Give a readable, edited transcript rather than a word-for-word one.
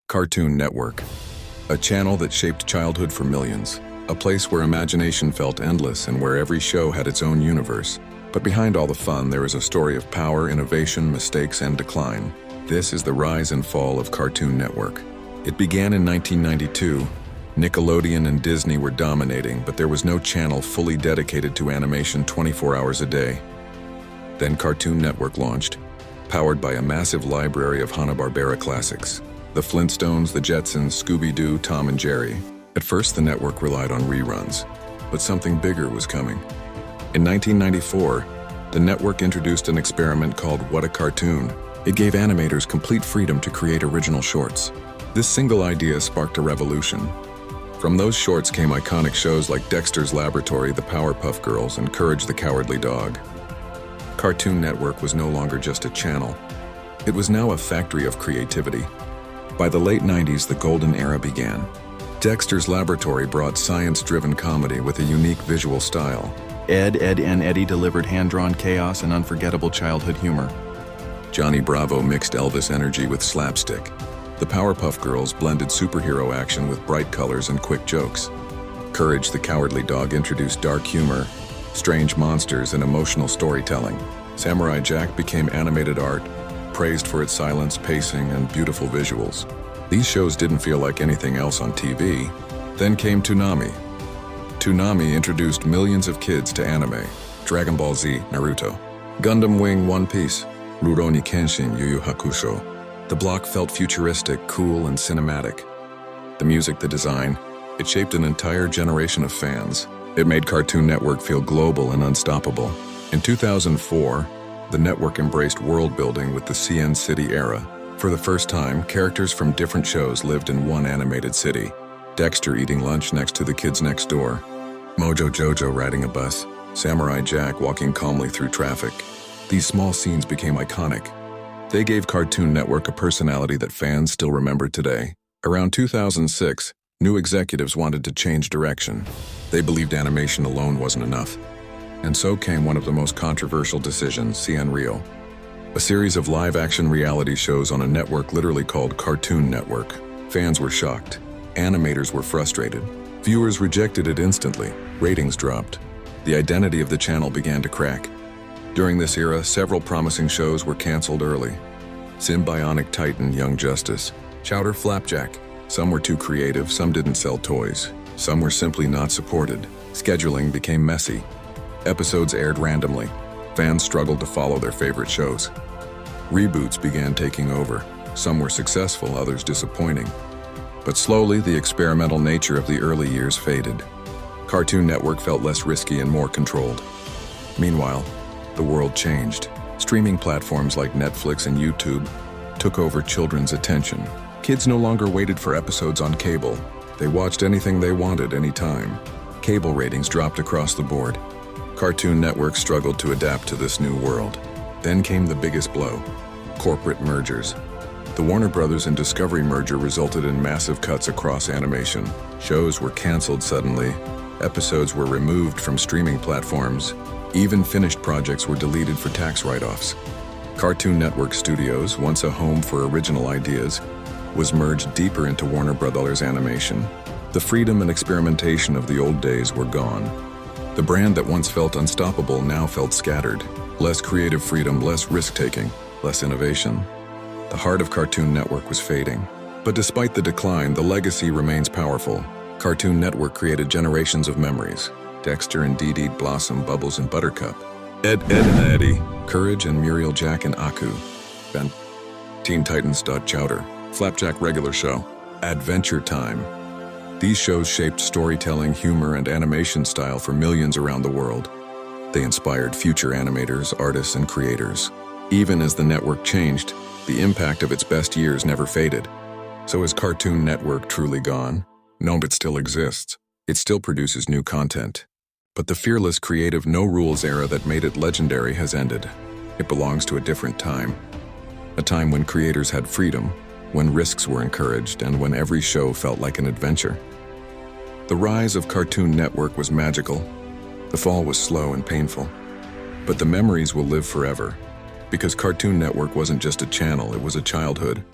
Cartoon Network, a channel that shaped childhood for millions, a place where imagination felt endless and where every show had its own universe. But behind all the fun, there is a story of power, innovation, mistakes, and decline. This is the rise and fall of Cartoon Network. It began in 1992. Nickelodeon and Disney were dominating, but there was no channel fully dedicated to animation 24 hours a day. Then Cartoon Network launched, powered by a massive library of Hanna-Barbera classics. The Flintstones, the Jetsons, Scooby-Doo, Tom and Jerry. At first, the network relied on reruns, but something bigger was coming. In 1994, the network introduced an experiment called What a Cartoon. It gave animators complete freedom to create original shorts. This single idea sparked a revolution. From those shorts came iconic shows like Dexter's Laboratory, The Powerpuff Girls, and Courage the Cowardly Dog. Cartoon Network was no longer just a channel. It was now a factory of creativity. By the late 90s, the golden era began. Dexter's Laboratory brought science-driven comedy with a unique visual style. Ed, and Eddie delivered hand-drawn chaos and unforgettable childhood humor. Johnny Bravo mixed Elvis energy with slapstick. The Powerpuff Girls blended superhero action with bright colors and quick jokes. Courage the Cowardly Dog introduced dark humor, strange monsters, and emotional storytelling. Samurai Jack became animated art, praised for its silence, pacing, and beautiful visuals. These shows didn't feel like anything else on TV. Then came Toonami. Toonami introduced millions of kids to anime: Dragon Ball Z, Naruto, Gundam Wing, One Piece, Rurouni Kenshin, Yu Yu Hakusho. The block felt futuristic, cool, and cinematic. The music, the design, it shaped an entire generation of fans. It made Cartoon Network feel global and unstoppable. In 2004, the network embraced world building with the CN City era. For the first time, characters from different shows lived in one animated city. Dexter eating lunch next to the kids next door, Mojo Jojo riding a bus, Samurai Jack walking calmly through traffic. These small scenes became iconic. They gave Cartoon Network a personality that fans still remember today. Around 2006, new executives wanted to change direction. They believed animation alone wasn't enough. And so came one of the most controversial decisions, CNRIO, a series of live-action reality shows on a network literally called Cartoon Network. Fans were shocked. Animators were frustrated. Viewers rejected it instantly. Ratings dropped. The identity of the channel began to crack. During this era, several promising shows were canceled early. Symbionic Titan, Young Justice, Chowder Flapjack. Some were too creative, some didn't sell toys. Some were simply not supported. Scheduling became messy. Episodes aired randomly. Fans struggled to follow their favorite shows. Reboots began taking over. Some were successful, others disappointing. But slowly, the experimental nature of the early years faded. Cartoon Network felt less risky and more controlled. Meanwhile, the world changed. Streaming platforms like Netflix and YouTube took over children's attention. Kids no longer waited for episodes on cable. They watched anything they wanted, anytime. Cable ratings dropped across the board. Cartoon Network struggled to adapt to this new world. Then came the biggest blow: corporate mergers. The Warner Brothers and Discovery merger resulted in massive cuts across animation. Shows were canceled suddenly. Episodes were removed from streaming platforms. Even finished projects were deleted for tax write-offs. Cartoon Network Studios, once a home for original ideas, was merged deeper into Warner Brothers Animation. The freedom and experimentation of the old days were gone. The brand that once felt unstoppable now felt scattered. Less creative freedom, less risk-taking, less innovation. The heart of Cartoon Network was fading. But despite the decline, the legacy remains powerful. Cartoon Network created generations of memories. Dexter and Dee Dee, Blossom, Bubbles, and Buttercup. Ed and Eddie, Courage and Muriel, Jack and Aku. Ben, Teen Titans. Chowder, Flapjack regular show. Adventure Time. These shows shaped storytelling, humor, and animation style for millions around the world. They inspired future animators, artists, and creators. Even as the network changed, the impact of its best years never faded. So is Cartoon Network truly gone? No, it still exists. It still produces new content. But the fearless, creative, no-rules era that made it legendary has ended. It belongs to a different time. A time when creators had freedom, when risks were encouraged, and when every show felt like an adventure. The rise of Cartoon Network was magical. The fall was slow and painful. But the memories will live forever, because Cartoon Network wasn't just a channel, it was a childhood,